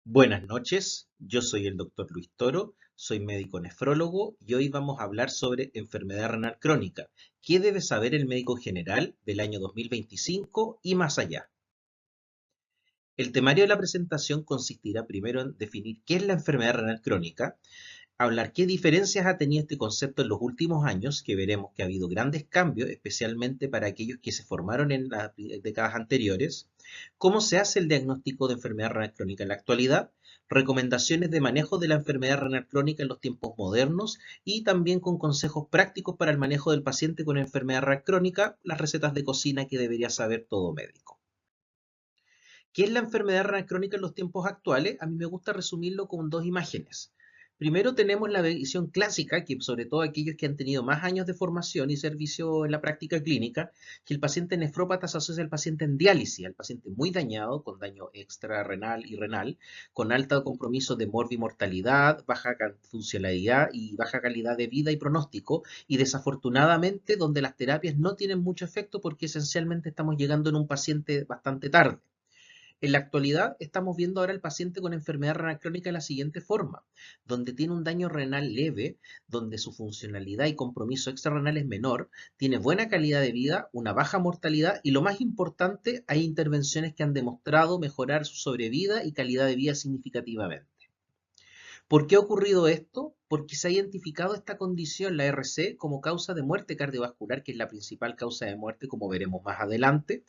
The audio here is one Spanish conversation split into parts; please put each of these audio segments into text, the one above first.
Buenas noches, yo soy el doctor Luis Toro, soy médico nefrólogo y hoy vamos a hablar sobre enfermedad renal crónica. ¿Qué debe saber el médico general del año 2025 y más allá? El temario de la presentación consistirá primero en definir qué es la enfermedad renal crónica, hablar qué diferencias ha tenido este concepto en los últimos años, que veremos que ha habido grandes cambios, especialmente para aquellos que se formaron en las décadas anteriores, cómo se hace el diagnóstico de enfermedad renal crónica en la actualidad, recomendaciones de manejo de la enfermedad renal crónica en los tiempos modernos y también con consejos prácticos para el manejo del paciente con enfermedad renal crónica, las recetas de cocina que debería saber todo médico. ¿Qué es la enfermedad renal crónica en los tiempos actuales? A mí me gusta resumirlo con dos imágenes. Primero tenemos la visión clásica, que sobre todo aquellos que han tenido más años de formación y servicio en la práctica clínica, que el paciente nefrópata se asocia al paciente en diálisis, al paciente muy dañado, con daño extrarrenal y renal, con alto compromiso de morbimortalidad, baja funcionalidad y baja calidad de vida y pronóstico, y desafortunadamente donde las terapias no tienen mucho efecto porque esencialmente estamos llegando en un paciente bastante tarde. En la actualidad estamos viendo ahora al paciente con enfermedad renal crónica de la siguiente forma, donde tiene un daño renal leve, donde su funcionalidad y compromiso extrarrenal es menor, tiene buena calidad de vida, una baja mortalidad y lo más importante, hay intervenciones que han demostrado mejorar su sobrevida y calidad de vida significativamente. ¿Por qué ha ocurrido esto? Porque se ha identificado esta condición, la RC, como causa de muerte cardiovascular, que es la principal causa de muerte, como veremos más adelante.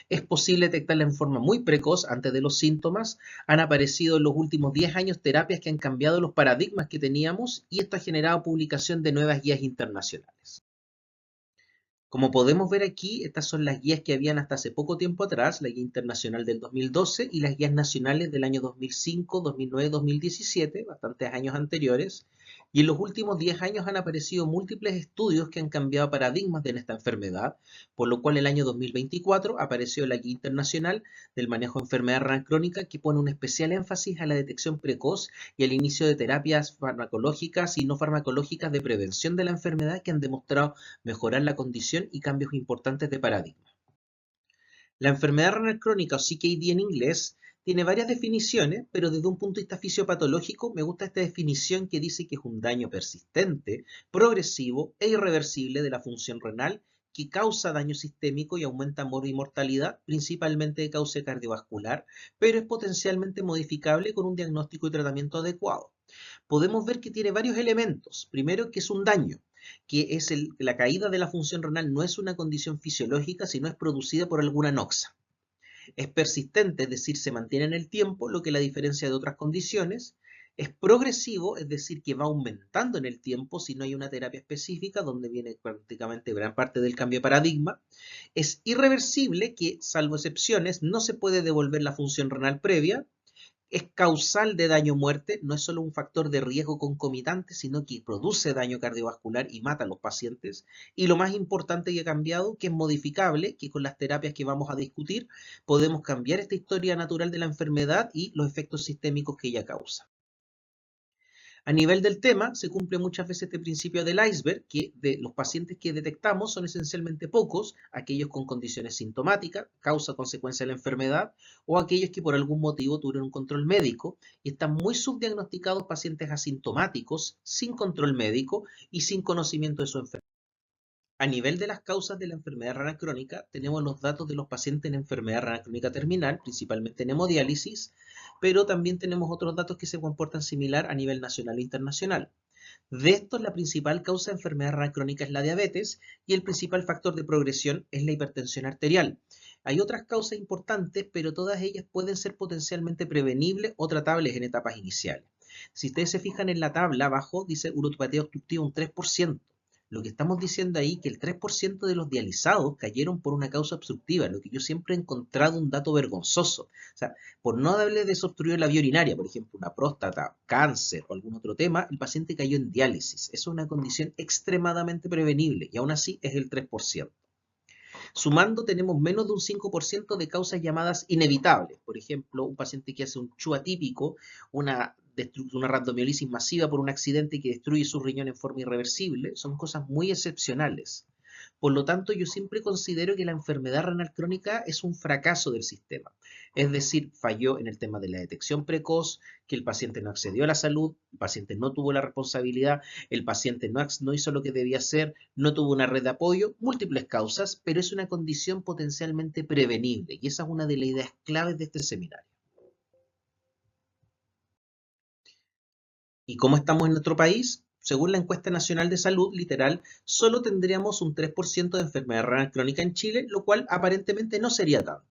Es posible detectarla en forma muy precoz antes de los síntomas. Han aparecido en los últimos 10 años terapias que han cambiado los paradigmas que teníamos y esto ha generado publicación de nuevas guías internacionales. Como podemos ver aquí, estas son las guías que habían hasta hace poco tiempo atrás, la guía internacional del 2012 y las guías nacionales del año 2005, 2009, 2017, bastantes años anteriores. Y en los últimos 10 años han aparecido múltiples estudios que han cambiado paradigmas de esta enfermedad, por lo cual el año 2024 apareció la guía internacional del manejo de enfermedad renal crónica que pone un especial énfasis a la detección precoz y al inicio de terapias farmacológicas y no farmacológicas de prevención de la enfermedad que han demostrado mejorar la condición y cambios importantes de paradigma. La enfermedad renal crónica o CKD en inglés tiene varias definiciones, pero desde un punto de vista fisiopatológico me gusta esta definición que dice que es un daño persistente, progresivo e irreversible de la función renal que causa daño sistémico y aumenta mortalidad, principalmente de causa cardiovascular, pero es potencialmente modificable con un diagnóstico y tratamiento adecuado. Podemos ver que tiene varios elementos. Primero, que es un daño, que es la caída de la función renal no es una condición fisiológica, sino es producida por alguna noxa. Es persistente, es decir, se mantiene en el tiempo, lo que la diferencia de otras condiciones. Es progresivo, es decir, que va aumentando en el tiempo si no hay una terapia específica, donde viene prácticamente gran parte del cambio de paradigma. Es irreversible, que salvo excepciones no se puede devolver la función renal previa, es causal de daño o muerte, no es solo un factor de riesgo concomitante, sino que produce daño cardiovascular y mata a los pacientes. Y lo más importante que ha cambiado, que es modificable, que con las terapias que vamos a discutir podemos cambiar esta historia natural de la enfermedad y los efectos sistémicos que ella causa. A nivel del tema, se cumple muchas veces este principio del iceberg, que de los pacientes que detectamos son esencialmente pocos, aquellos con condiciones sintomáticas, causa-consecuencia de la enfermedad, o aquellos que por algún motivo tuvieron un control médico, y están muy subdiagnosticados pacientes asintomáticos, sin control médico y sin conocimiento de su enfermedad. A nivel de las causas de la enfermedad renal crónica, tenemos los datos de los pacientes en enfermedad renal crónica terminal, principalmente en hemodiálisis, pero también tenemos otros datos que se comportan similar a nivel nacional e internacional. De estos, la principal causa de enfermedad renal crónica es la diabetes y el principal factor de progresión es la hipertensión arterial. Hay otras causas importantes, pero todas ellas pueden ser potencialmente prevenibles o tratables en etapas iniciales. Si ustedes se fijan en la tabla abajo, dice uretropatía obstructiva un 3%. Lo que estamos diciendo ahí es que el 3% de los dializados cayeron por una causa obstructiva, lo que yo siempre he encontrado un dato vergonzoso. O sea, por no haberle desobstruido la vía urinaria, por ejemplo, una próstata, cáncer o algún otro tema, el paciente cayó en diálisis. Es una condición extremadamente prevenible y aún así es el 3%. Sumando, tenemos menos de un 5% de causas llamadas inevitables. Por ejemplo, un paciente que hace un CHU atípico, una rhabdomiolisis masiva por un accidente que destruye su riñón en forma irreversible, son cosas muy excepcionales. Por lo tanto, yo siempre considero que la enfermedad renal crónica es un fracaso del sistema. Es decir, falló en el tema de la detección precoz, que el paciente no accedió a la salud, el paciente no tuvo la responsabilidad, el paciente no hizo lo que debía hacer, no tuvo una red de apoyo, múltiples causas, pero es una condición potencialmente prevenible y esa es una de las ideas claves de este seminario. ¿Y cómo estamos en nuestro país? Según la encuesta nacional de salud, literal, solo tendríamos un 3% de enfermedad renal crónica en Chile, lo cual aparentemente no sería tanto.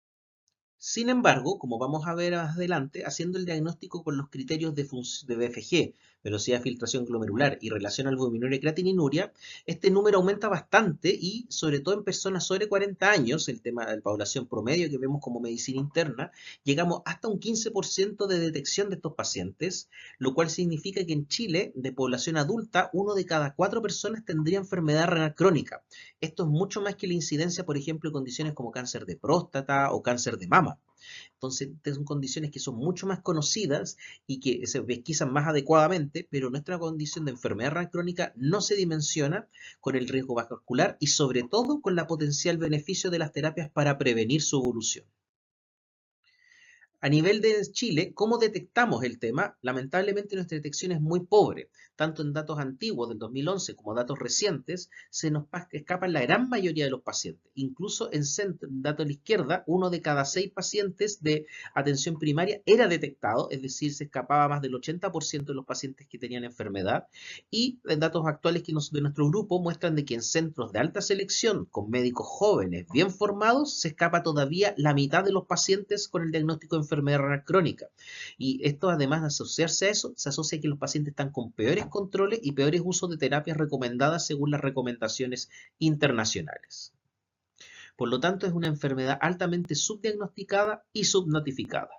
Sin embargo, como vamos a ver más adelante, haciendo el diagnóstico con los criterios de BFG, velocidad de filtración glomerular y relación albuminuria y creatininuria, este número aumenta bastante y sobre todo en personas sobre 40 años, el tema de la población promedio que vemos como medicina interna, llegamos hasta un 15% de detección de estos pacientes, lo cual significa que en Chile, de población adulta, uno de cada 4 personas tendría enfermedad renal crónica. Esto es mucho más que la incidencia, por ejemplo, de condiciones como cáncer de próstata o cáncer de mama. Entonces, son condiciones que son mucho más conocidas y que se pesquisan más adecuadamente, pero nuestra condición de enfermedad renal crónica no se dimensiona con el riesgo vascular y sobre todo con la potencial beneficio de las terapias para prevenir su evolución. A nivel de Chile, ¿cómo detectamos el tema? Lamentablemente nuestra detección es muy pobre, tanto en datos antiguos del 2011 como datos recientes, se nos escapan la gran mayoría de los pacientes. Incluso en dato a la izquierda, uno de cada 6 pacientes de atención primaria era detectado, es decir, se escapaba más del 80% de los pacientes que tenían enfermedad. Y datos actuales de nuestro grupo muestran de que en centros de alta selección, con médicos jóvenes bien formados, se escapa todavía la mitad de los pacientes con el diagnóstico de enfermedad renal crónica. Y esto, además de asociarse a eso, se asocia a que los pacientes están con peores controles y peores usos de terapias recomendadas según las recomendaciones internacionales. Por lo tanto, es una enfermedad altamente subdiagnosticada y subnotificada.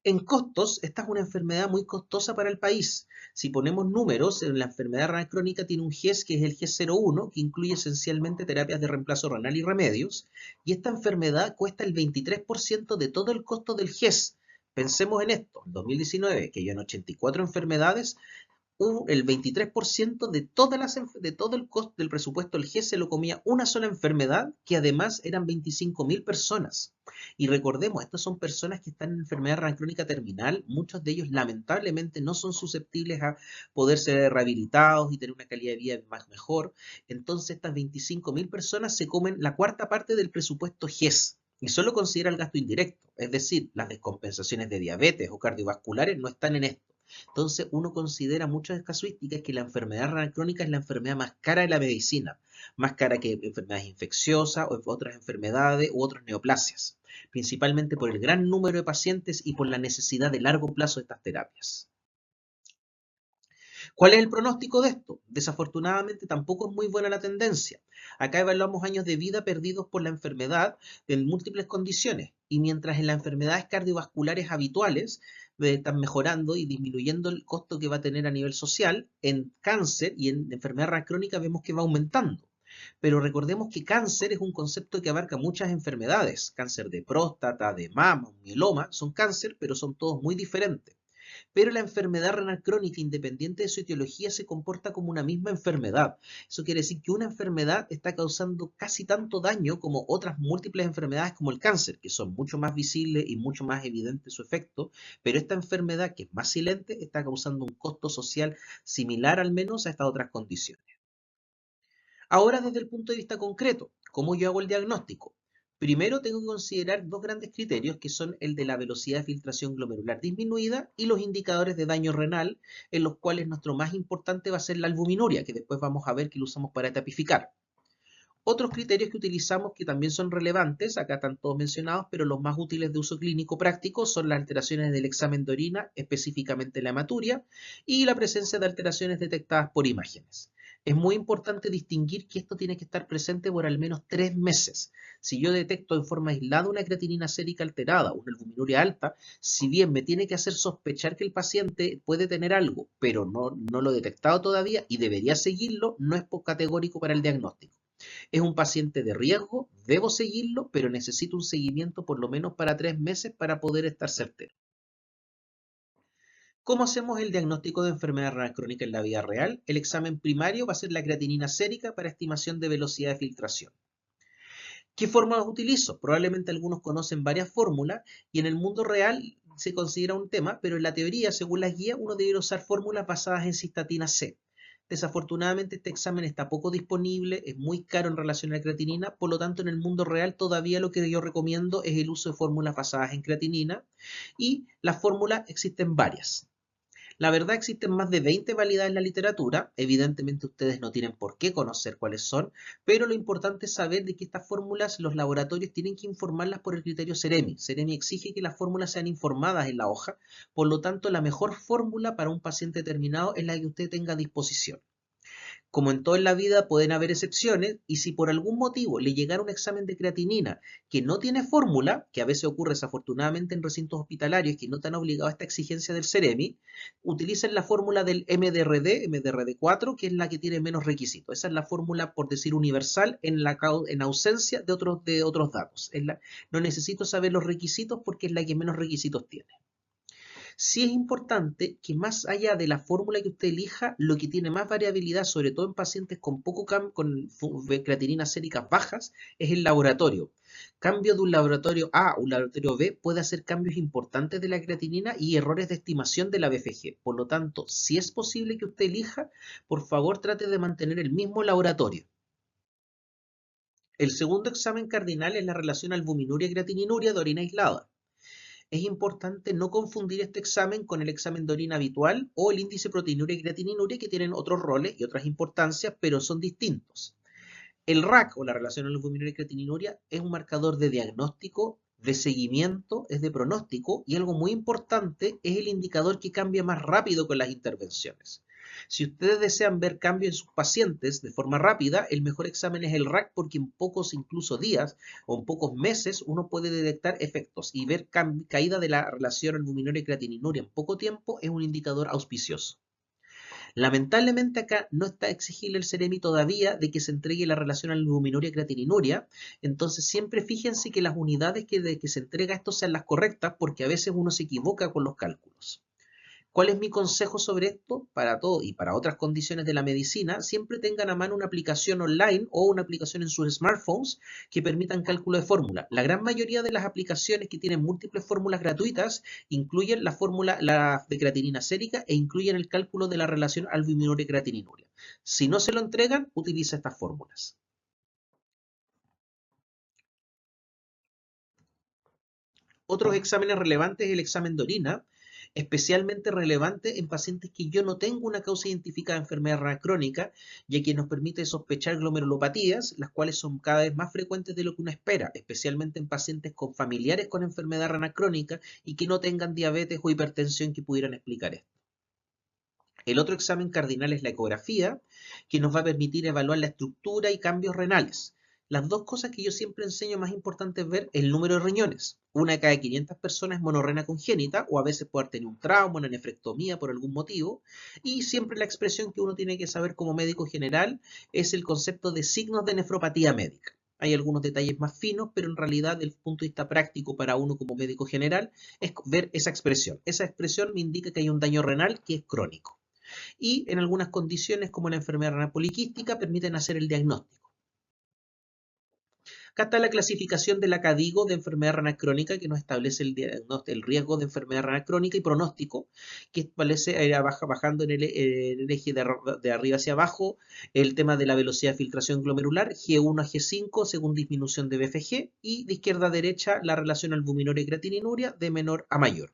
En costos, esta es una enfermedad muy costosa para el país. Si ponemos números, la enfermedad renal crónica tiene un GES que es el GES 01, que incluye esencialmente terapias de reemplazo renal y remedios, y esta enfermedad cuesta el 23% de todo el costo del GES. Pensemos en esto, en 2019, que habían 84 enfermedades, el 23% de todo el costo del presupuesto del GES se lo comía una sola enfermedad, que además eran 25.000 personas. Y recordemos, estas son personas que están en enfermedad renal crónica terminal, muchos de ellos lamentablemente no son susceptibles a poder ser rehabilitados y tener una calidad de vida más mejor. Entonces estas 25.000 personas se comen la cuarta parte del presupuesto GES. Y solo considera el gasto indirecto, es decir, las descompensaciones de diabetes o cardiovasculares no están en esto. Entonces uno considera muchas casuísticas que la enfermedad renal crónica es la enfermedad más cara de la medicina, más cara que enfermedades infecciosas o otras enfermedades u otras neoplasias, principalmente por el gran número de pacientes y por la necesidad de largo plazo de estas terapias. ¿Cuál es el pronóstico de esto? Desafortunadamente tampoco es muy buena la tendencia. Acá evaluamos años de vida perdidos por la enfermedad en múltiples condiciones y mientras en las enfermedades cardiovasculares habituales están mejorando y disminuyendo el costo que va a tener a nivel social, en cáncer y en enfermedad renal crónica vemos que va aumentando. Pero recordemos que cáncer es un concepto que abarca muchas enfermedades. Cáncer de próstata, de mama, mieloma, son cáncer, pero son todos muy diferentes. Pero la enfermedad renal crónica, independiente de su etiología, se comporta como una misma enfermedad. Eso quiere decir que una enfermedad está causando casi tanto daño como otras múltiples enfermedades como el cáncer, que son mucho más visibles y mucho más evidente su efecto, pero esta enfermedad, que es más silente, está causando un costo social similar al menos a estas otras condiciones. Ahora, desde el punto de vista concreto, ¿cómo yo hago el diagnóstico? Primero tengo que considerar dos grandes criterios que son el de la velocidad de filtración glomerular disminuida y los indicadores de daño renal, en los cuales nuestro más importante va a ser la albuminuria, que después vamos a ver que lo usamos para etapificar. Otros criterios que utilizamos que también son relevantes, acá están todos mencionados, pero los más útiles de uso clínico práctico son las alteraciones del examen de orina, específicamente la hematuria, y la presencia de alteraciones detectadas por imágenes. Es muy importante distinguir que esto tiene que estar presente por al menos 3 meses. Si yo detecto en forma aislada una creatinina sérica alterada, una albuminuria alta, si bien me tiene que hacer sospechar que el paciente puede tener algo, pero no lo he detectado todavía y debería seguirlo, no es categórico para el diagnóstico. Es un paciente de riesgo, debo seguirlo, pero necesito un seguimiento por lo menos para 3 meses para poder estar certero. ¿Cómo hacemos el diagnóstico de enfermedad renal crónica en la vida real? El examen primario va a ser la creatinina sérica para estimación de velocidad de filtración. ¿Qué fórmulas utilizo? Probablemente algunos conocen varias fórmulas y en el mundo real se considera un tema, pero en la teoría, según las guías, uno debe usar fórmulas basadas en cistatina C. Desafortunadamente este examen está poco disponible, es muy caro en relación a la creatinina, por lo tanto en el mundo real todavía lo que yo recomiendo es el uso de fórmulas basadas en creatinina y las fórmulas existen varias. La verdad existen más de 20 validadas en la literatura, evidentemente ustedes no tienen por qué conocer cuáles son, pero lo importante es saber de que estas fórmulas los laboratorios tienen que informarlas por el criterio Ceremi. Ceremi exige que las fórmulas sean informadas en la hoja, por lo tanto la mejor fórmula para un paciente determinado es la que usted tenga a disposición. Como en toda la vida pueden haber excepciones y si por algún motivo le llegara un examen de creatinina que no tiene fórmula, que a veces ocurre desafortunadamente en recintos hospitalarios que no están obligados a esta exigencia del Ceremi, utilicen la fórmula del MDRD4, que es la que tiene menos requisitos. Esa es la fórmula, por decir, universal en ausencia de otros datos. No necesito saber los requisitos porque es la que menos requisitos tiene. Sí es importante que más allá de la fórmula que usted elija, lo que tiene más variabilidad, sobre todo en pacientes con creatininas séricas bajas, es el laboratorio. Cambio de un laboratorio A a un laboratorio B puede hacer cambios importantes de la creatinina y errores de estimación de la BFG. Por lo tanto, si es posible que usted elija, por favor trate de mantener el mismo laboratorio. El segundo examen cardinal es la relación albuminuria-creatininuria de orina aislada. Es importante no confundir este examen con el examen de orina habitual o el índice proteinuria y creatininuria que tienen otros roles y otras importancias, pero son distintos. El RAC o la relación albuminuria y creatininuria es un marcador de diagnóstico, de seguimiento, es de pronóstico y algo muy importante es el indicador que cambia más rápido con las intervenciones. Si ustedes desean ver cambios en sus pacientes de forma rápida, el mejor examen es el RAC porque en pocos incluso días o en pocos meses uno puede detectar efectos y ver caída de la relación albuminuria y creatininuria en poco tiempo es un indicador auspicioso. Lamentablemente acá no está exigible el Ceremi todavía de que se entregue la relación albuminuria-creatininuria, entonces siempre fíjense que las unidades de que se entrega esto sean las correctas porque a veces uno se equivoca con los cálculos. ¿Cuál es mi consejo sobre esto? Para todo y para otras condiciones de la medicina, siempre tengan a mano una aplicación online o una aplicación en sus smartphones que permitan cálculo de fórmula. La gran mayoría de las aplicaciones que tienen múltiples fórmulas gratuitas incluyen la de creatinina sérica e incluyen el cálculo de la relación albuminuria-creatininuria. Si no se lo entregan, utiliza estas fórmulas. Otros exámenes relevantes es el examen de orina, especialmente relevante en pacientes que yo no tengo una causa identificada de enfermedad renal crónica, ya que nos permite sospechar glomerulopatías, las cuales son cada vez más frecuentes de lo que uno espera, especialmente en pacientes con familiares con enfermedad renal crónica y que no tengan diabetes o hipertensión que pudieran explicar esto. El otro examen cardinal es la ecografía, que nos va a permitir evaluar la estructura y cambios renales. Las dos cosas que yo siempre enseño más importantes es ver el número de riñones. Una de cada 500 personas es monorrea congénita o a veces puede tener un trauma, una nefrectomía por algún motivo. Y siempre la expresión que uno tiene que saber como médico general es el concepto de signos de nefropatía médica. Hay algunos detalles más finos, pero en realidad, desde el punto de vista práctico para uno como médico general, es ver esa expresión. Esa expresión me indica que hay un daño renal que es crónico y en algunas condiciones como la enfermedad renal poliquística permiten hacer el diagnóstico. Acá está la clasificación de la CADIGO de enfermedad renal crónica que nos establece el riesgo de enfermedad renal crónica y pronóstico, que establece bajando en el eje de arriba hacia abajo el tema de la velocidad de filtración glomerular, G1 a G5 según disminución de BFG y de izquierda a derecha la relación albuminuria y creatininuria de menor a mayor.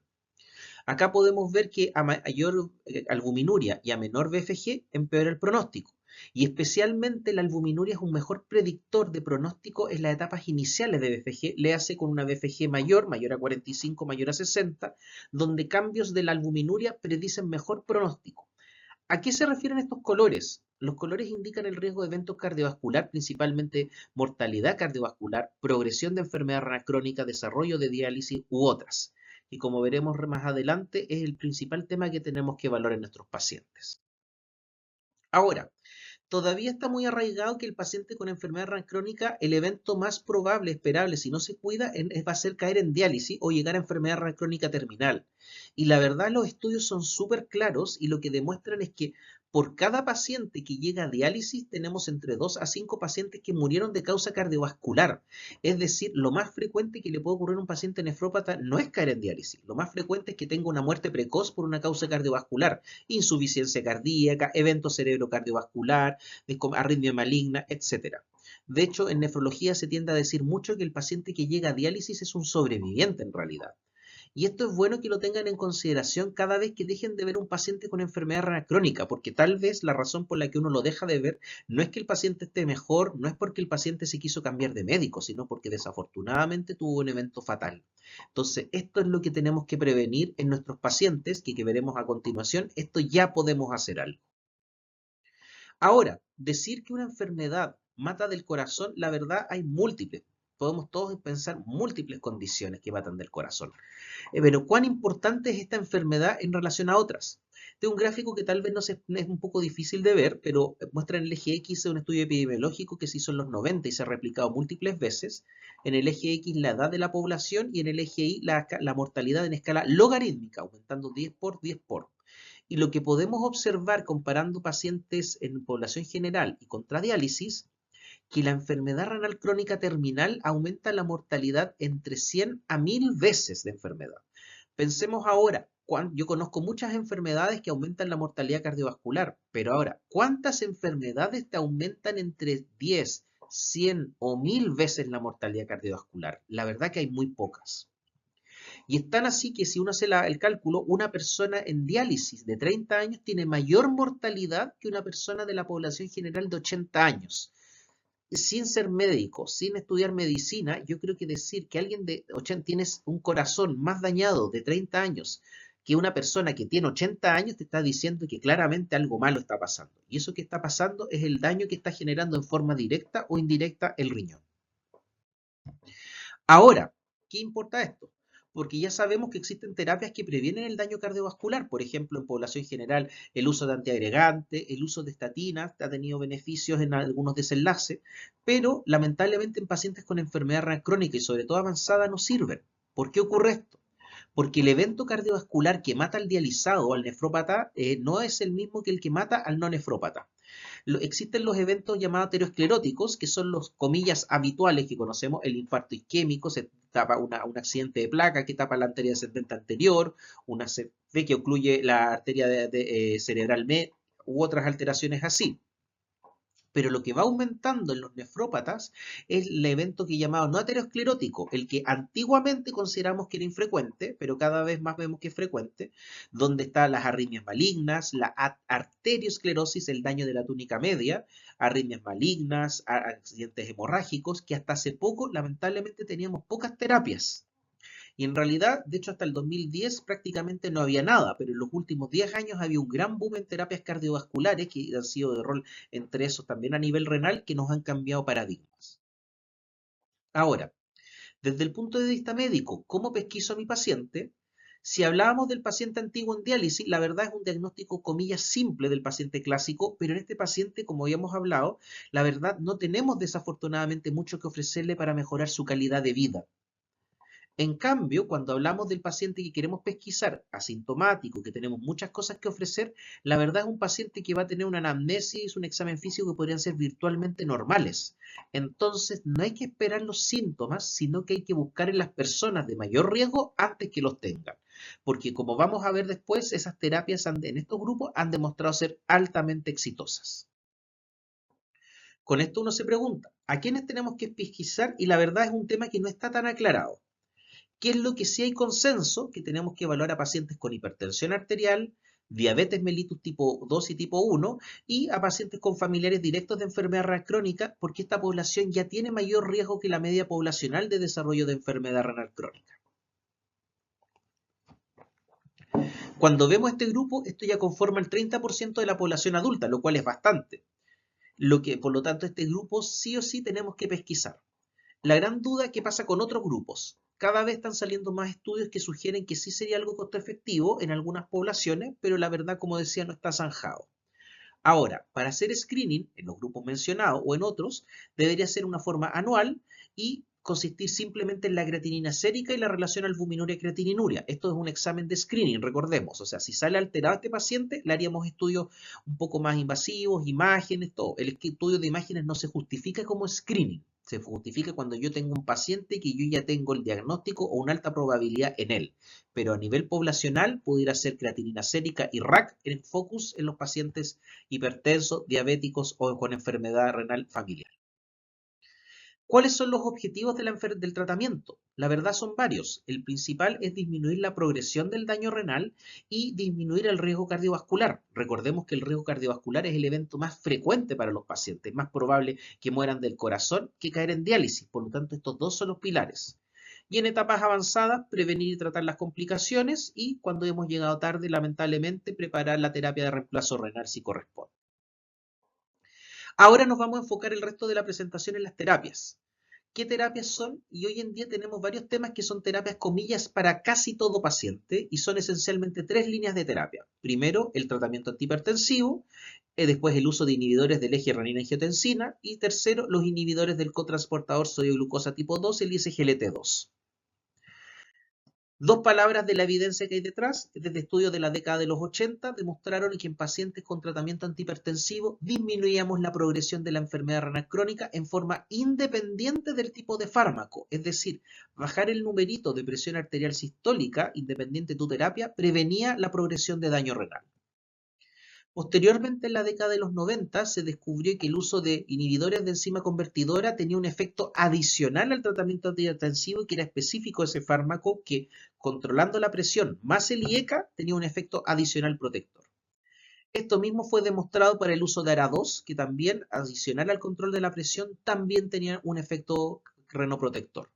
Acá podemos ver que a mayor albuminuria y a menor BFG empeora el pronóstico. Y especialmente la albuminuria es un mejor predictor de pronóstico en las etapas iniciales de BFG, le hace con una BFG mayor a 45, mayor a 60, donde cambios de la albuminuria predicen mejor pronóstico. ¿A qué se refieren estos colores? Los colores indican el riesgo de evento cardiovascular, principalmente mortalidad cardiovascular, progresión de enfermedad renal crónica, desarrollo de diálisis u otras. Y como veremos más adelante, es el principal tema que tenemos que evaluar en nuestros pacientes. Ahora, Todavía está muy arraigado que el paciente con enfermedad renal crónica, el evento más probable, esperable, si no se cuida, va a ser caer en diálisis o llegar a enfermedad renal crónica terminal. Y la verdad, los estudios son súper claros y lo que demuestran es que por cada paciente que llega a diálisis, tenemos entre 2 a 5 pacientes que murieron de causa cardiovascular. Es decir, lo más frecuente que le puede ocurrir a un paciente nefrópata no es caer en diálisis. Lo más frecuente es que tenga una muerte precoz por una causa cardiovascular, insuficiencia cardíaca, evento cerebrocardiovascular, arritmia maligna, etcétera. De hecho, en nefrología se tiende a decir mucho que el paciente que llega a diálisis es un sobreviviente en realidad. Y esto es bueno que lo tengan en consideración cada vez que dejen de ver un paciente con enfermedad renal crónica, porque tal vez la razón por la que uno lo deja de ver no es que el paciente esté mejor, no es porque el paciente se quiso cambiar de médico, sino porque desafortunadamente tuvo un evento fatal. Entonces, esto es lo que tenemos que prevenir en nuestros pacientes, que veremos a continuación. Esto ya podemos hacer algo. Ahora, decir que una enfermedad mata del corazón, la verdad hay múltiples. Podemos todos pensar múltiples condiciones que matan del corazón. Pero ¿cuán importante es esta enfermedad en relación a otras? Este es un gráfico que tal vez es un poco difícil de ver, pero muestra en el eje X un estudio epidemiológico que se hizo en los 90 y se ha replicado múltiples veces. En el eje X la edad de la población y en el eje Y la mortalidad en escala logarítmica, aumentando 10 por 10 por. Y lo que podemos observar comparando pacientes en población general y contra diálisis, que la enfermedad renal crónica terminal aumenta la mortalidad entre 100 a 1000 veces de enfermedad. Pensemos ahora, yo conozco muchas enfermedades que aumentan la mortalidad cardiovascular, pero ahora, ¿cuántas enfermedades te aumentan entre 10, 100 o 1000 veces la mortalidad cardiovascular? La verdad que hay muy pocas. Y es tan así que si uno hace el cálculo, una persona en diálisis de 30 años tiene mayor mortalidad que una persona de la población general de 80 años. Sin ser médico, sin estudiar medicina, yo creo que decir que alguien de 80 tiene un corazón más dañado de 30 años que una persona que tiene 80 años te está diciendo que claramente algo malo está pasando. Y eso que está pasando es el daño que está generando en forma directa o indirecta el riñón. Ahora, ¿qué importa esto? Porque ya sabemos que existen terapias que previenen el daño cardiovascular, por ejemplo, en población general, el uso de antiagregantes, el uso de estatinas ha tenido beneficios en algunos desenlaces, pero lamentablemente en pacientes con enfermedad renal crónica y sobre todo avanzada no sirven. ¿Por qué ocurre esto? Porque el evento cardiovascular que mata al dializado o al nefrópata no es el mismo que el que mata al no nefrópata. Existen los eventos llamados ateroscleróticos, que son los comillas habituales que conocemos, el infarto isquémico, se tapa un accidente de placa que tapa la arteria descendente anterior, una CV que ocluye la arteria cerebral u otras alteraciones así. Pero lo que va aumentando en los nefrópatas es el evento que llamado no aterosclerótico, el que antiguamente consideramos que era infrecuente, pero cada vez más vemos que es frecuente, donde están las arritmias malignas, la arteriosclerosis, el daño de la túnica media, arritmias malignas, accidentes hemorrágicos, que hasta hace poco lamentablemente teníamos pocas terapias. Y en realidad, de hecho, hasta el 2010 prácticamente no había nada, pero en los últimos 10 años había un gran boom en terapias cardiovasculares que han sido de rol entre esos también a nivel renal que nos han cambiado paradigmas. Ahora, desde el punto de vista médico, ¿cómo pesquiso a mi paciente? Si hablábamos del paciente antiguo en diálisis, la verdad es un diagnóstico, comillas, simple del paciente clásico, pero en este paciente, como habíamos hablado, la verdad no tenemos desafortunadamente mucho que ofrecerle para mejorar su calidad de vida. En cambio, cuando hablamos del paciente que queremos pesquisar, asintomático, que tenemos muchas cosas que ofrecer, la verdad es un paciente que va a tener una anamnesis, un examen físico que podrían ser virtualmente normales. Entonces, no hay que esperar los síntomas, sino que hay que buscar en las personas de mayor riesgo antes que los tengan. Porque como vamos a ver después, esas terapias en estos grupos han demostrado ser altamente exitosas. Con esto uno se pregunta, ¿a quiénes tenemos que pesquisar? Y la verdad es un tema que no está tan aclarado. ¿Qué es lo que sí hay consenso? Que tenemos que evaluar a pacientes con hipertensión arterial, diabetes mellitus tipo 2 y tipo 1 y a pacientes con familiares directos de enfermedad renal crónica, porque esta población ya tiene mayor riesgo que la media poblacional de desarrollo de enfermedad renal crónica. Cuando vemos este grupo, esto ya conforma el 30% de la población adulta, lo cual es bastante. Por lo tanto, este grupo sí o sí tenemos que pesquisar. La gran duda, ¿qué pasa con otros grupos? Cada vez están saliendo más estudios que sugieren que sí sería algo costo efectivo en algunas poblaciones, pero la verdad, como decía, no está zanjado. Ahora, para hacer screening en los grupos mencionados o en otros, debería ser una forma anual y consistir simplemente en la creatinina sérica y la relación albuminuria-creatininuria. Esto es un examen de screening, recordemos. O sea, si sale alterado este paciente, le haríamos estudios un poco más invasivos, imágenes, todo. El estudio de imágenes no se justifica como screening. Se justifica cuando yo tengo un paciente que yo ya tengo el diagnóstico o una alta probabilidad en él. Pero a nivel poblacional pudiera ser creatinina sérica y RAC en focus en los pacientes hipertensos, diabéticos o con enfermedad renal familiar. ¿Cuáles son los objetivos del tratamiento? La verdad son varios. El principal es disminuir la progresión del daño renal y disminuir el riesgo cardiovascular. Recordemos que el riesgo cardiovascular es el evento más frecuente para los pacientes. Es más probable que mueran del corazón que caer en diálisis. Por lo tanto, estos dos son los pilares. Y en etapas avanzadas, prevenir y tratar las complicaciones y cuando hemos llegado tarde, lamentablemente, preparar la terapia de reemplazo renal si corresponde. Ahora nos vamos a enfocar el resto de la presentación en las terapias. ¿Qué terapias son? Y hoy en día tenemos varios temas que son terapias comillas para casi todo paciente y son esencialmente tres líneas de terapia. Primero, el tratamiento antihipertensivo, después el uso de inhibidores del eje renina-angiotensina y tercero, los inhibidores del cotransportador sodio-glucosa tipo 2, el ISGLT2. Dos palabras de la evidencia que hay detrás, desde estudios de la década de los 80, demostraron que en pacientes con tratamiento antihipertensivo disminuíamos la progresión de la enfermedad renal crónica en forma independiente del tipo de fármaco. Es decir, bajar el numerito de presión arterial sistólica, independiente de tu terapia, prevenía la progresión de daño renal. Posteriormente, en la década de los 90, se descubrió que el uso de inhibidores de enzima convertidora tenía un efecto adicional al tratamiento antihipertensivo y que era específico de ese fármaco que, controlando la presión más el IECA, tenía un efecto adicional protector. Esto mismo fue demostrado para el uso de ARA2, que también, adicional al control de la presión, también tenía un efecto renoprotector.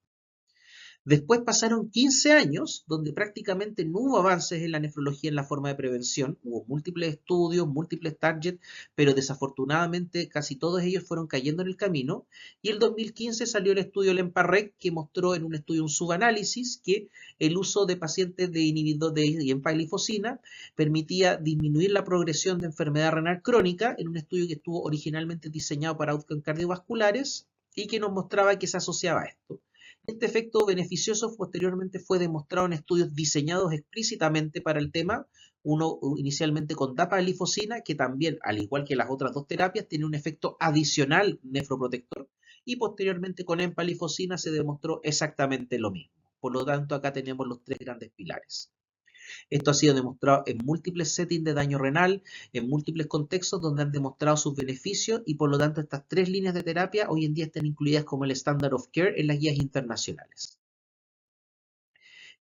Después pasaron 15 años donde prácticamente no hubo avances en la nefrología en la forma de prevención. Hubo múltiples estudios, múltiples targets, pero desafortunadamente casi todos ellos fueron cayendo en el camino. Y el 2015 salió el estudio LEMPA-REC que mostró en un estudio, un subanálisis, que el uso de pacientes de inhibidor de empaglifosina permitía disminuir la progresión de enfermedad renal crónica en un estudio que estuvo originalmente diseñado para outcomes cardiovasculares y que nos mostraba que se asociaba a esto. Este efecto beneficioso posteriormente fue demostrado en estudios diseñados explícitamente para el tema, uno inicialmente con dapaglifosina, que también, al igual que las otras dos terapias, tiene un efecto adicional nefroprotector, y posteriormente con empaglifosina se demostró exactamente lo mismo. Por lo tanto, acá tenemos los tres grandes pilares. Esto ha sido demostrado en múltiples settings de daño renal, en múltiples contextos donde han demostrado sus beneficios y por lo tanto estas tres líneas de terapia hoy en día están incluidas como el standard of care en las guías internacionales.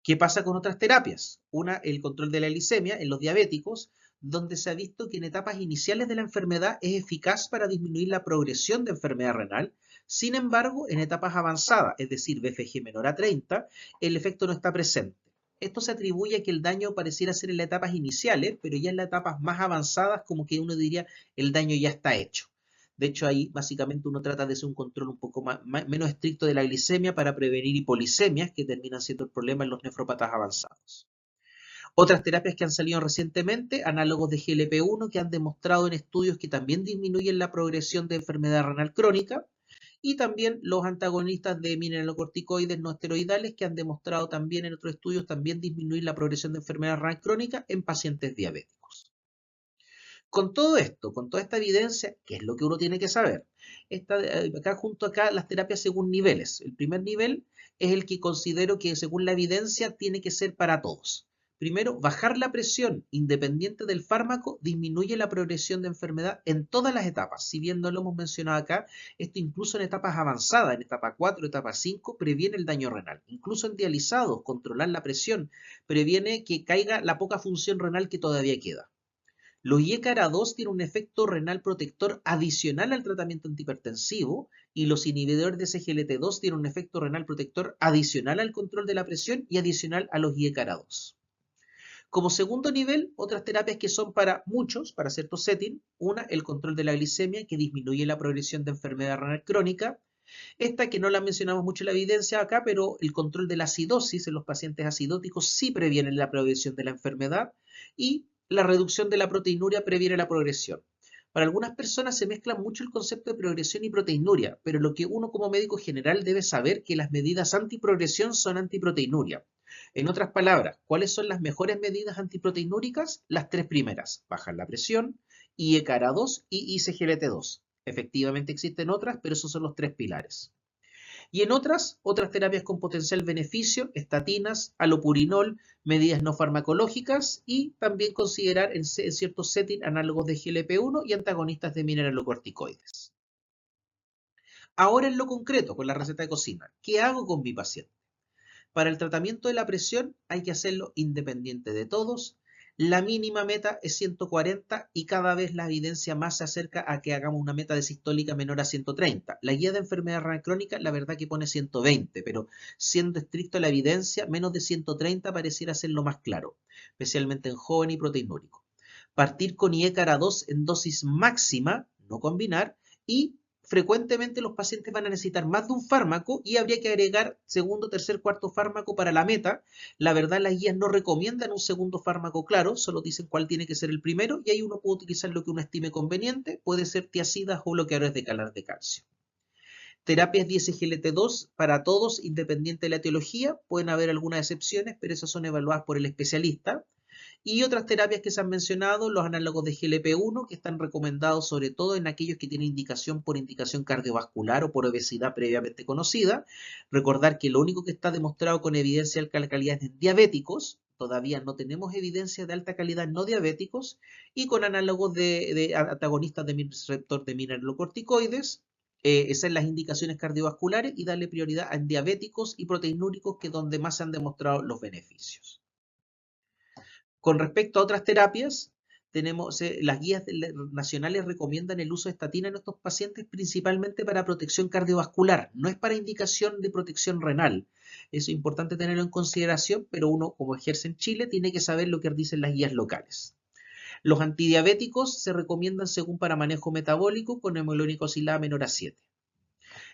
¿Qué pasa con otras terapias? Una, el control de la glicemia en los diabéticos, donde se ha visto que en etapas iniciales de la enfermedad es eficaz para disminuir la progresión de enfermedad renal. Sin embargo, en etapas avanzadas, es decir, BFG menor a 30, el efecto no está presente. Esto se atribuye a que el daño pareciera ser en las etapas iniciales, pero ya en las etapas más avanzadas, como que uno diría, el daño ya está hecho. De hecho, ahí básicamente uno trata de hacer un control un poco menos estricto de la glicemia para prevenir hipolicemias, que terminan siendo el problema en los nefrópatas avanzados. Otras terapias que han salido recientemente, análogos de GLP-1, que han demostrado en estudios que también disminuyen la progresión de enfermedad renal crónica, y también los antagonistas de mineralocorticoides no esteroidales que han demostrado también en otros estudios también disminuir la progresión de enfermedad renal crónica en pacientes diabéticos. Con todo esto, con toda esta evidencia, ¿qué es lo que uno tiene que saber? Acá las terapias según niveles. El primer nivel es el que considero que según la evidencia tiene que ser para todos. Primero, bajar la presión independiente del fármaco disminuye la progresión de enfermedad en todas las etapas. Si bien no lo hemos mencionado acá, esto incluso en etapas avanzadas, en etapa 4, etapa 5, previene el daño renal. Incluso en dializados, controlar la presión previene que caiga la poca función renal que todavía queda. Los IECARA2 tienen un efecto renal protector adicional al tratamiento antihipertensivo y los inhibidores de SGLT2 tienen un efecto renal protector adicional al control de la presión y adicional a los IECARA2. Como segundo nivel, otras terapias que son para muchos, para ciertos settings. Una, el control de la glicemia, que disminuye la progresión de enfermedad renal crónica. Esta que no la mencionamos mucho en la evidencia acá, pero el control de la acidosis en los pacientes acidóticos sí previene la progresión de la enfermedad. Y la reducción de la proteinuria previene la progresión. Para algunas personas se mezcla mucho el concepto de progresión y proteinuria, pero lo que uno como médico general debe saber que las medidas antiprogresión son antiproteinuria. En otras palabras, ¿cuáles son las mejores medidas antiproteinúricas? Las tres primeras: bajar la presión, IECARA-2 y ICGLT2. Efectivamente existen otras, pero esos son los tres pilares. Y en otras terapias con potencial beneficio, estatinas, alopurinol, medidas no farmacológicas y también considerar en ciertos settings análogos de GLP-1 y antagonistas de mineralocorticoides. Ahora en lo concreto, con la receta de cocina, ¿qué hago con mi paciente? Para el tratamiento de la presión hay que hacerlo independiente de todos. La mínima meta es 140 y cada vez la evidencia más se acerca a que hagamos una meta de sistólica menor a 130. La guía de enfermedad renal crónica, la verdad que pone 120, pero siendo estricto a la evidencia, menos de 130 pareciera ser lo más claro, especialmente en joven y proteinúrico. Partir con IECARA 2 en dosis máxima, no combinar, y frecuentemente los pacientes van a necesitar más de un fármaco y habría que agregar segundo, tercer, cuarto fármaco para la meta. La verdad, las guías no recomiendan un segundo fármaco claro, solo dicen cuál tiene que ser el primero y ahí uno puede utilizar lo que uno estime conveniente, puede ser tiazidas o bloqueadores de canal de calcio. Terapias 10-GLT2 para todos, independiente de la etiología, pueden haber algunas excepciones, pero esas son evaluadas por el especialista. Y otras terapias que se han mencionado, los análogos de GLP-1, que están recomendados sobre todo en aquellos que tienen indicación por indicación cardiovascular o por obesidad previamente conocida. Recordar que lo único que está demostrado con evidencia de alta calidad es en diabéticos. Todavía no tenemos evidencia de alta calidad en no diabéticos. Y con análogos de antagonistas de receptor de mineralocorticoides. Esas son las indicaciones cardiovasculares y darle prioridad en diabéticos y proteinúricos, que es donde más se han demostrado los beneficios. Con respecto a otras terapias, las guías nacionales recomiendan el uso de estatina en estos pacientes principalmente para protección cardiovascular, no es para indicación de protección renal. Eso es importante tenerlo en consideración, pero uno, como ejerce en Chile, tiene que saber lo que dicen las guías locales. Los antidiabéticos se recomiendan según para manejo metabólico con hemoglucosilada menor a 7.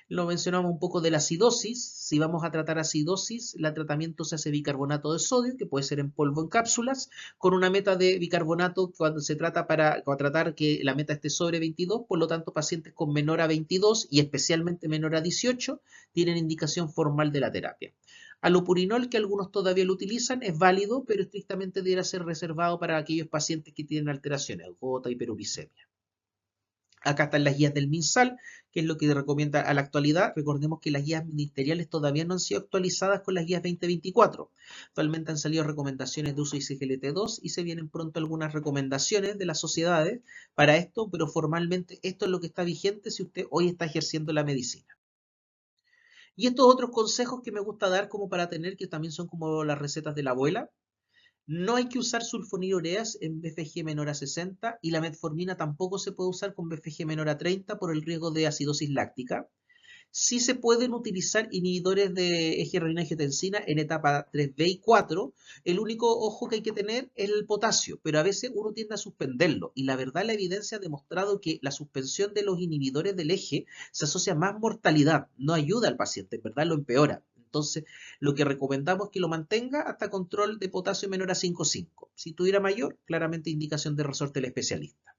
Lo mencionamos un poco de la acidosis. Si vamos a tratar acidosis, el tratamiento se hace bicarbonato de sodio, que puede ser en polvo o en cápsulas, con una meta de bicarbonato cuando se trata para tratar que la meta esté sobre 22, por lo tanto pacientes con menor a 22 y especialmente menor a 18 tienen indicación formal de la terapia. Alopurinol, que algunos todavía lo utilizan, es válido, pero estrictamente deberá ser reservado para aquellos pacientes que tienen alteraciones, gota, hiperuricemia. Acá están las guías del MinSal, que es lo que recomienda a la actualidad. Recordemos que las guías ministeriales todavía no han sido actualizadas con las guías 2024. Actualmente han salido recomendaciones de uso ICGLT2 y se vienen pronto algunas recomendaciones de las sociedades para esto, pero formalmente esto es lo que está vigente si usted hoy está ejerciendo la medicina. Y estos otros consejos que me gusta dar como para tener, que también son como las recetas de la abuela. No hay que usar sulfonilureas en BFG menor a 60 y la metformina tampoco se puede usar con BFG menor a 30 por el riesgo de acidosis láctica. Sí se pueden utilizar inhibidores de eje renina-angiotensina en etapa 3B y 4. El único ojo que hay que tener es el potasio, pero a veces uno tiende a suspenderlo. Y la verdad, la evidencia ha demostrado que la suspensión de los inhibidores del eje se asocia a más mortalidad, no ayuda al paciente, en verdad lo empeora. Entonces, lo que recomendamos es que lo mantenga hasta control de potasio menor a 5,5. Si tuviera mayor, claramente indicación de resorte del especialista.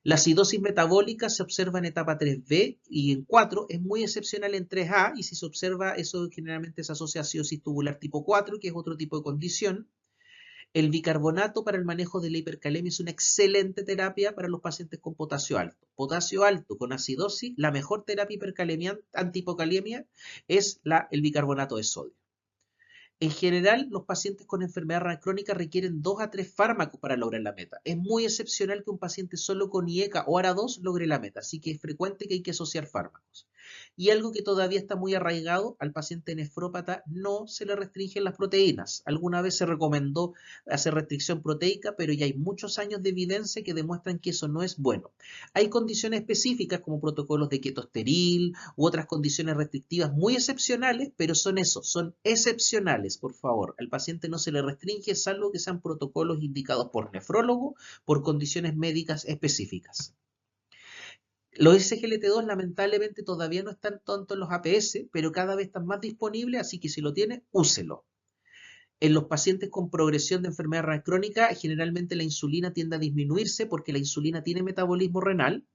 La acidosis metabólica se observa en etapa 3B y en 4, es muy excepcional en 3A, y si se observa eso generalmente se asocia a acidosis tubular tipo 4, que es otro tipo de condición. El bicarbonato para el manejo de la hipercalemia es una excelente terapia para los pacientes con potasio alto. Potasio alto con acidosis, la mejor terapia antihipocalemia es el bicarbonato de sodio. En general, los pacientes con enfermedad renal crónica requieren 2 a 3 fármacos para lograr la meta. Es muy excepcional que un paciente solo con IECA o ARA2 logre la meta, así que es frecuente que hay que asociar fármacos. Y algo que todavía está muy arraigado, al paciente nefrópata no se le restringen las proteínas. Alguna vez se recomendó hacer restricción proteica, pero ya hay muchos años de evidencia que demuestran que eso no es bueno. Hay condiciones específicas como protocolos de keto esteril u otras condiciones restrictivas muy excepcionales, pero son excepcionales, por favor. Al paciente no se le restringe, salvo que sean protocolos indicados por nefrólogo, por condiciones médicas específicas. Los SGLT2 lamentablemente todavía no están tanto en los APS, pero cada vez están más disponibles, así que si lo tiene, úselo. En los pacientes con progresión de enfermedad renal crónica, generalmente la insulina tiende a disminuirse porque la insulina tiene metabolismo renal.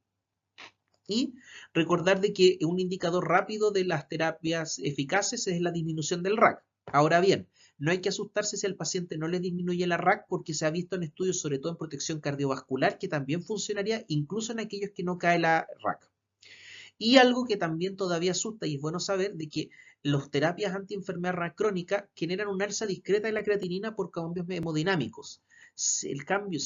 Y recordar de que un indicador rápido de las terapias eficaces es la disminución del RAC. Ahora bien, no hay que asustarse si al paciente no le disminuye la RAC porque se ha visto en estudios, sobre todo en protección cardiovascular, que también funcionaría incluso en aquellos que no cae la RAC. Y algo que también todavía asusta y es bueno saber de que las terapias antienfermedad renal crónica generan una alza discreta de la creatinina por cambios hemodinámicos. Si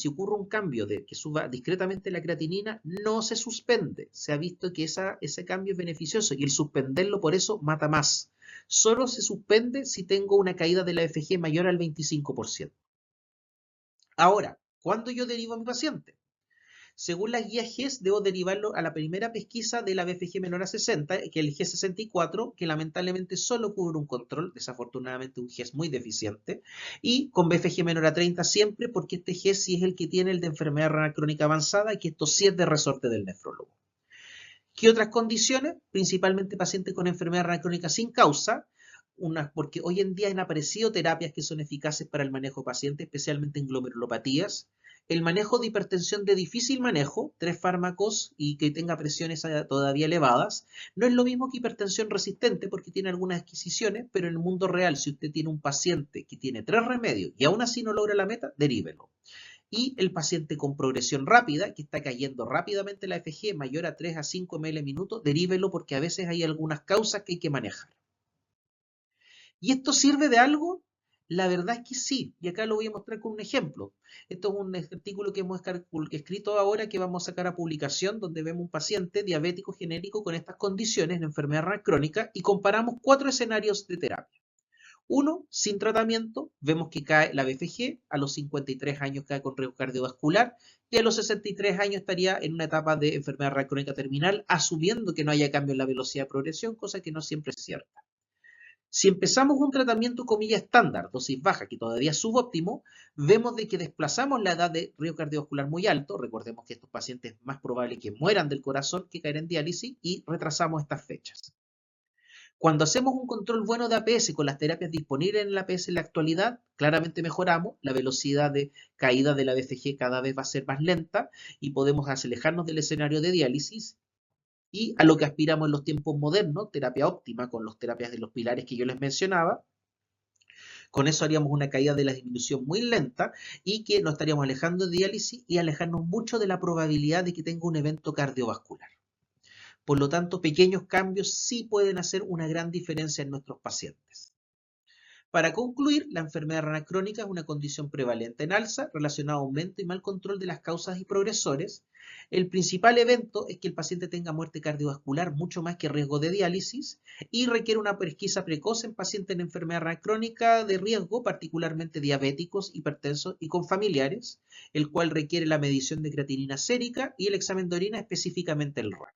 ocurre un cambio de que suba discretamente la creatinina, no se suspende. Se ha visto que ese cambio es beneficioso y el suspenderlo por eso mata más. Solo se suspende si tengo una caída de la FG mayor al 25%. Ahora, ¿cuándo yo derivo a mi paciente? Según las guías GES, debo derivarlo a la primera pesquisa de la BFG menor a 60, que es el G64, que lamentablemente solo cubre un control, desafortunadamente un GES muy deficiente, y con BFG menor a 30 siempre, porque este GES sí es el que tiene el de enfermedad renal crónica avanzada, y que esto sí es de resorte del nefrólogo. ¿Qué otras condiciones? Principalmente pacientes con enfermedad renal crónica sin causa, porque hoy en día han aparecido terapias que son eficaces para el manejo de pacientes, especialmente en glomerulopatías. El manejo de hipertensión de difícil manejo, 3 fármacos y que tenga presiones todavía elevadas, no es lo mismo que hipertensión resistente porque tiene algunas adquisiciones, pero en el mundo real, si usted tiene un paciente que tiene 3 remedios y aún así no logra la meta, derívelo. Y el paciente con progresión rápida, que está cayendo rápidamente la FG mayor a 3 a 5 ml minuto, derívelo porque a veces hay algunas causas que hay que manejar. ¿Y esto sirve de algo? La verdad es que sí, y acá lo voy a mostrar con un ejemplo. Esto es un artículo que hemos escrito ahora que vamos a sacar a publicación, donde vemos un paciente diabético genérico con estas condiciones de enfermedad renal crónica y comparamos 4 escenarios de terapia. Uno, sin tratamiento, vemos que cae la BFG, a los 53 años cae con riesgo cardiovascular y a los 63 años estaría en una etapa de enfermedad renal crónica terminal, asumiendo que no haya cambio en la velocidad de progresión, cosa que no siempre es cierta. Si empezamos un tratamiento, comillas, estándar, dosis baja, que todavía es subóptimo, vemos de que desplazamos la edad de riesgo cardiovascular muy alto, recordemos que estos pacientes es más probable que mueran del corazón que caer en diálisis, y retrasamos estas fechas. Cuando hacemos un control bueno de APS con las terapias disponibles en el APS en la actualidad, claramente mejoramos, la velocidad de caída de la BCG cada vez va a ser más lenta y podemos alejarnos del escenario de diálisis y a lo que aspiramos en los tiempos modernos, terapia óptima con las terapias de los pilares que yo les mencionaba. Con eso haríamos una caída de la disminución muy lenta y que nos estaríamos alejando de diálisis y alejarnos mucho de la probabilidad de que tenga un evento cardiovascular. Por lo tanto, pequeños cambios sí pueden hacer una gran diferencia en nuestros pacientes. Para concluir, la enfermedad renal crónica es una condición prevalente en alza relacionada a aumento y mal control de las causas y progresores. El principal evento es que el paciente tenga muerte cardiovascular mucho más que riesgo de diálisis y requiere una pesquisa precoz en pacientes en enfermedad renal crónica de riesgo, particularmente diabéticos, hipertensos y con familiares, el cual requiere la medición de creatinina sérica y el examen de orina, específicamente el RAC.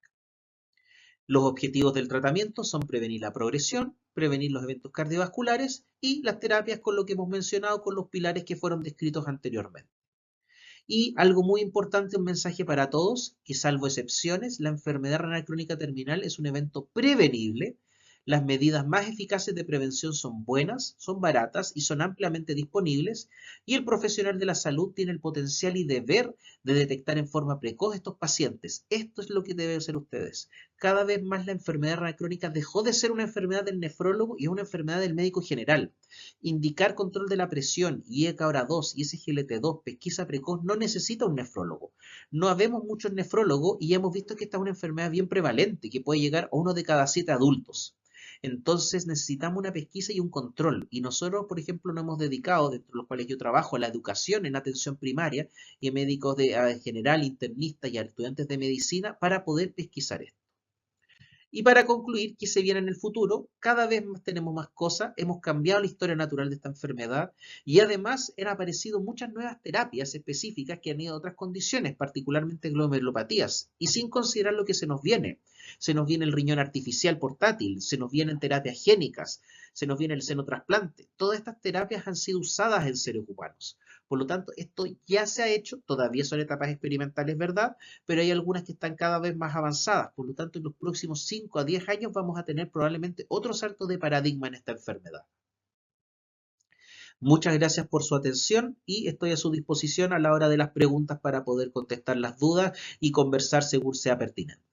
Los objetivos del tratamiento son prevenir la progresión, prevenir los eventos cardiovasculares y las terapias con lo que hemos mencionado con los pilares que fueron descritos anteriormente. Y algo muy importante, un mensaje para todos, que salvo excepciones, la enfermedad renal crónica terminal es un evento prevenible. Las medidas más eficaces de prevención son buenas, son baratas y son ampliamente disponibles, y el profesional de la salud tiene el potencial y deber de detectar en forma precoz estos pacientes. Esto es lo que deben hacer ustedes. Cada vez más la enfermedad renal crónica dejó de ser una enfermedad del nefrólogo y es una enfermedad del médico general. Indicar control de la presión, IECA 2 y SGLT2, pesquisa precoz, no necesita un nefrólogo. No habemos muchos nefrólogos y hemos visto que esta es una enfermedad bien prevalente, que puede llegar a 1 de cada 7 adultos. Entonces necesitamos una pesquisa y un control. Y nosotros, por ejemplo, nos hemos dedicado, dentro de los cuales yo trabajo, a la educación en atención primaria y a médicos de general, internistas y a estudiantes de medicina para poder pesquisar esto. Y para concluir, ¿qué se viene en el futuro? Cada vez más tenemos más cosas, hemos cambiado la historia natural de esta enfermedad y además han aparecido muchas nuevas terapias específicas que han ido a otras condiciones, particularmente glomerulopatías, y sin considerar lo que se nos viene. Se nos viene el riñón artificial portátil, se nos vienen terapias génicas, se nos viene el senotrasplante. Todas estas terapias han sido usadas en seres humanos. Por lo tanto, esto ya se ha hecho, todavía son etapas experimentales, ¿verdad? Pero hay algunas que están cada vez más avanzadas. Por lo tanto, en los próximos 5 a 10 años vamos a tener probablemente otro salto de paradigma en esta enfermedad. Muchas gracias por su atención y estoy a su disposición a la hora de las preguntas para poder contestar las dudas y conversar según sea pertinente.